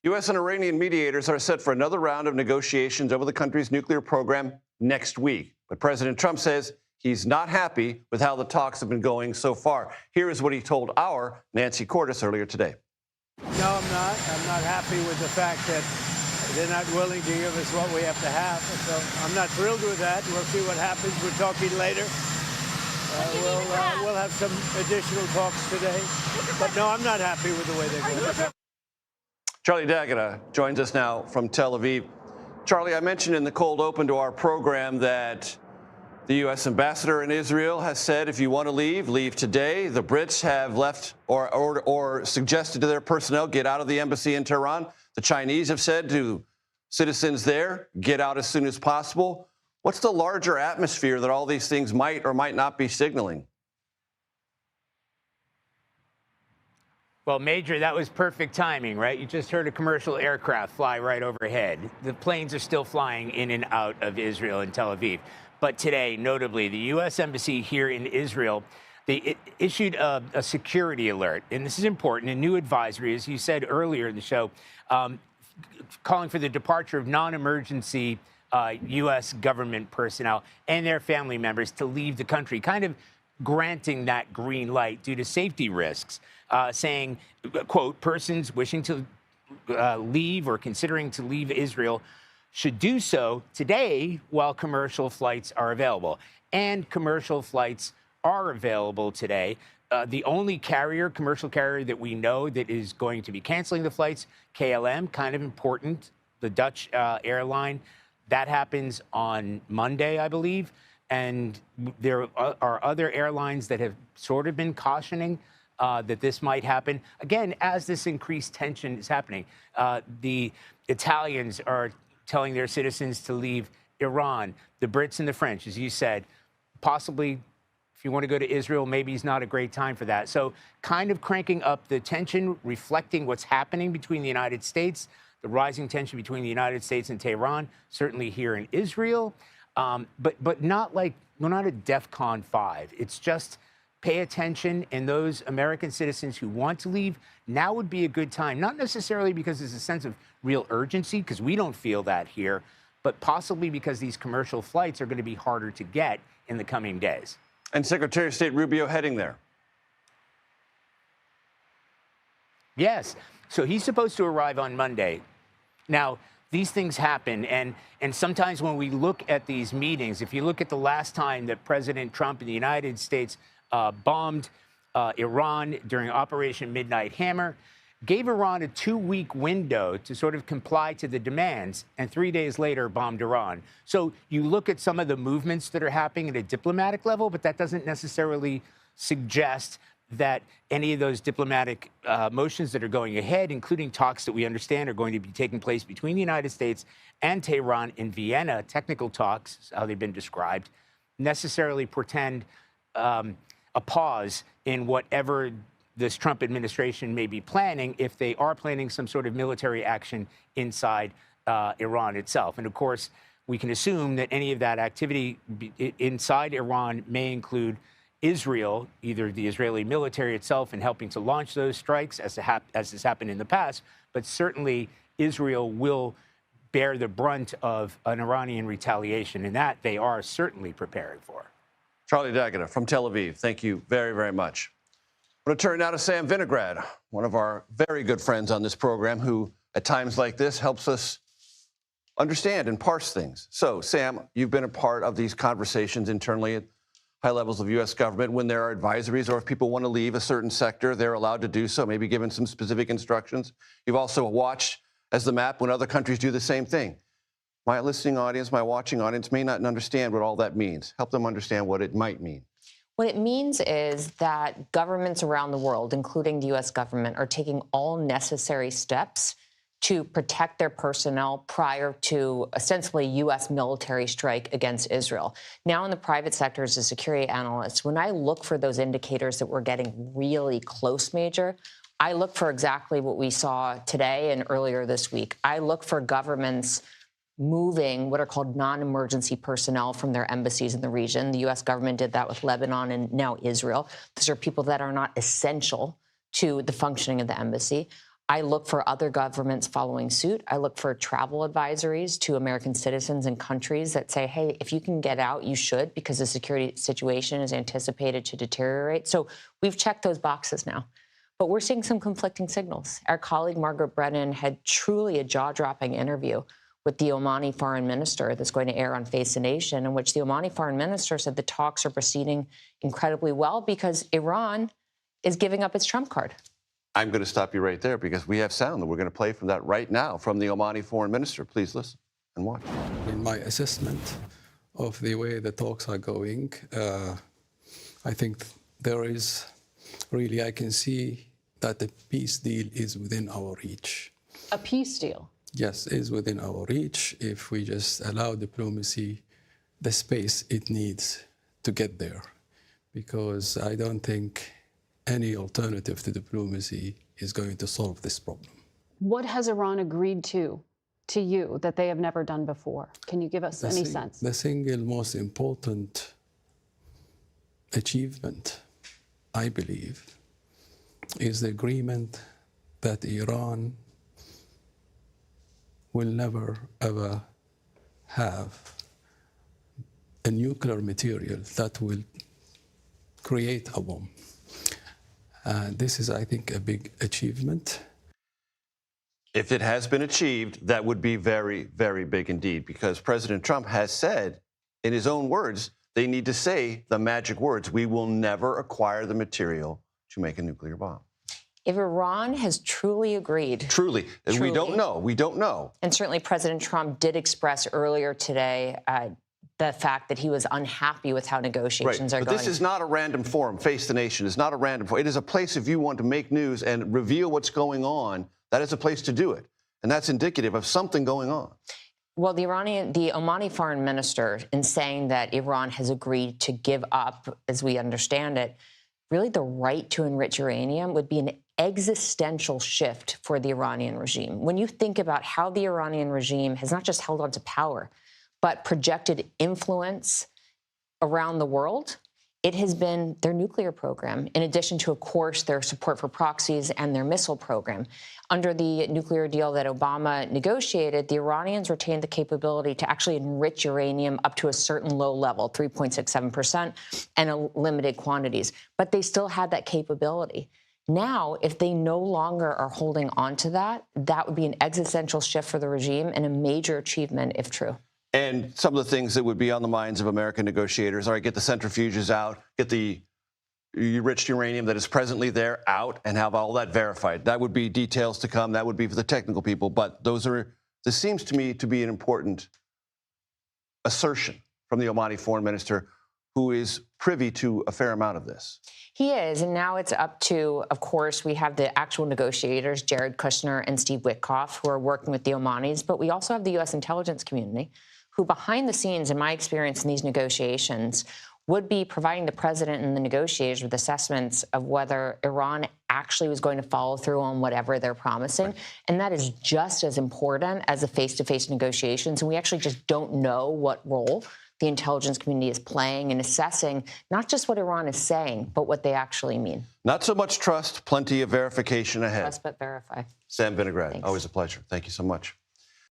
U.S. and Iranian mediators are set for another round of negotiations over the country's nuclear program next week. But President Trump says he's not happy with how the talks have been going so far. Here is what he told our Nancy Cordes earlier today. No, I'm not. I'm not happy with the fact that they're not willing to give us what we have to have. So I'm not thrilled with that. We'll see what happens. We're talking later. We'll have some additional talks today. But no, I'm not happy with the way they're going. Charlie D'Agata joins us now from Tel Aviv. Charlie, I mentioned in the cold open to our program that the U.S. ambassador in Israel has said if you want to leave, leave today. The Brits have left or suggested to their personnel, get out of the embassy in Tehran. The Chinese have said to citizens there, get out as soon as possible. What's the larger atmosphere that all these things might or might not be signaling? Well, Major, that was perfect timing, right? You just heard a commercial aircraft fly right overhead. The planes are still flying in and out of Israel and Tel Aviv. But today, notably, the U.S. Embassy here in Israel, they issued a security alert. And this is important, a new advisory, as you said earlier in the show, calling for the departure of non-emergency U.S. government personnel and their family members to leave the country, kind of granting that green light due to safety risks, saying, quote, persons wishing to leave or considering to leave Israel should do so today while commercial flights are available. And commercial flights are available today. The only commercial carrier that we know that is going to be canceling the flights, KLM, kind of important, the Dutch airline. That happens on Monday, I believe. And there are other airlines that have sort of been cautioning that this might happen. Again, as this increased tension is happening, the Italians are telling their citizens to leave Iran. The Brits and the French, as you said, possibly if you want to go to Israel, maybe it's not a great time for that. So kind of cranking up the tension, reflecting what's happening between the United States, the rising tension between the United States and Tehran, certainly here in Israel. But not like, we're not at DEFCON 5. It's just pay attention, and those American citizens who want to leave, now would be a good time. Not necessarily because there's a sense of real urgency, because we don't feel that here, but possibly because these commercial flights are going to be harder to get in the coming days. And Secretary of State Rubio heading there. Yes. So he's supposed to arrive on Monday. Now, these things happen, and sometimes when we look at these meetings, if you look at the last time that President Trump in the United States bombed Iran during Operation Midnight Hammer, gave Iran a 2-week window to sort of comply to the demands, and 3 days later bombed Iran. So you look at some of the movements that are happening at a diplomatic level, but that doesn't necessarily suggest that any of those diplomatic motions that are going ahead, including talks that we understand are going to be taking place between the United States and Tehran in Vienna, technical talks, how they've been described, necessarily portend a pause in whatever this Trump administration may be planning, if they are planning some sort of military action inside Iran itself. And of course, we can assume that any of that activity inside Iran may include Israel, either the Israeli military itself in helping to launch those strikes, as has happened in the past, but certainly Israel will bear the brunt of an Iranian retaliation, and that they are certainly preparing for. Charlie D'Agata from Tel Aviv, thank you very, very much. I'm going to turn now to Sam Vinograd, one of our very good friends on this program, who at times like this helps us understand and parse things. So, Sam, you've been a part of these conversations internally at high levels of U.S. government when there are advisories, or if people want to leave a certain sector, they're allowed to do so, maybe given some specific instructions. You've also watched as the map when other countries do the same thing. My listening audience, my watching audience may not understand what all that means. Help them understand what it might mean. What it means is that governments around the world, including the U.S. government, are taking all necessary steps to protect their personnel prior to ostensibly U.S. military strike against Israel. Now in the private sector as a security analyst, when I look for those indicators that we're getting really close, Major, I look for exactly what we saw today and earlier this week. I look for governments moving what are called non-emergency personnel from their embassies in the region. The U.S. government did that with Lebanon and now Israel. These are people that are not essential to the functioning of the embassy. I look for other governments following suit. I look for travel advisories to American citizens in countries that say, hey, if you can get out, you should, because the security situation is anticipated to deteriorate. So we've checked those boxes now. But we're seeing some conflicting signals. Our colleague Margaret Brennan had truly a jaw-dropping interview with the Omani foreign minister that's going to air on Face the Nation, in which the Omani foreign minister said the talks are proceeding incredibly well because Iran is giving up its trump card. I'm going to stop you right there because we have sound that we're going to play from that right now from the Omani foreign minister. Please listen and watch. In my assessment of the way the talks are going, I think there is really, I can see that the peace deal is within our reach. A peace deal? Yes, is within our reach if we just allow diplomacy the space it needs to get there. Because I don't think any alternative to diplomacy is going to solve this problem. What has Iran agreed to you that they have never done before? Can you give us any sense? The single most important achievement, I believe, is the agreement that Iran will never, ever have a nuclear material that will create a bomb. This is, I think, a big achievement. If it has been achieved, that would be very, very big indeed, because President Trump has said, in his own words, they need to say the magic words, we will never acquire the material to make a nuclear bomb. If Iran has truly agreed... Truly. And we don't know. We don't know. And certainly President Trump did express earlier today the fact that he was unhappy with how negotiations are going. But this is not a random forum. Face the Nation is not a random forum. It is a place if you want to make news and reveal what's going on, that is a place to do it. And that's indicative of something going on. Well, the Omani foreign minister, in saying that Iran has agreed to give up, as we understand it, really the right to enrich uranium would be an existential shift for the Iranian regime. When you think about how the Iranian regime has not just held on to power, but projected influence around the world, it has been their nuclear program, in addition to, of course, their support for proxies and their missile program. Under the nuclear deal that Obama negotiated, the Iranians retained the capability to actually enrich uranium up to a certain low level, 3.67%, and in limited quantities. But they still had that capability. Now, if they no longer are holding on to that, that would be an existential shift for the regime and a major achievement if true. And some of the things that would be on the minds of American negotiators, all right, get the centrifuges out, get the enriched uranium that is presently there out, and have all that verified. That would be details to come. That would be for the technical people. But this seems to me to be an important assertion from the Omani foreign minister, who is privy to a fair amount of this. He is, and now it's up to, of course, we have the actual negotiators, Jared Kushner and Steve Witkoff, who are working with the Omanis, but we also have the U.S. intelligence community, who behind the scenes, in my experience in these negotiations, would be providing the president and the negotiators with assessments of whether Iran actually was going to follow through on whatever they're promising. Right. And that is just as important as the face-to-face negotiations. And we actually just don't know what role the intelligence community is playing in assessing not just what Iran is saying, but what they actually mean. Not so much trust, plenty of verification ahead. Trust but verify. Sam Vinograd, Thanks. always a pleasure. Thank you so much.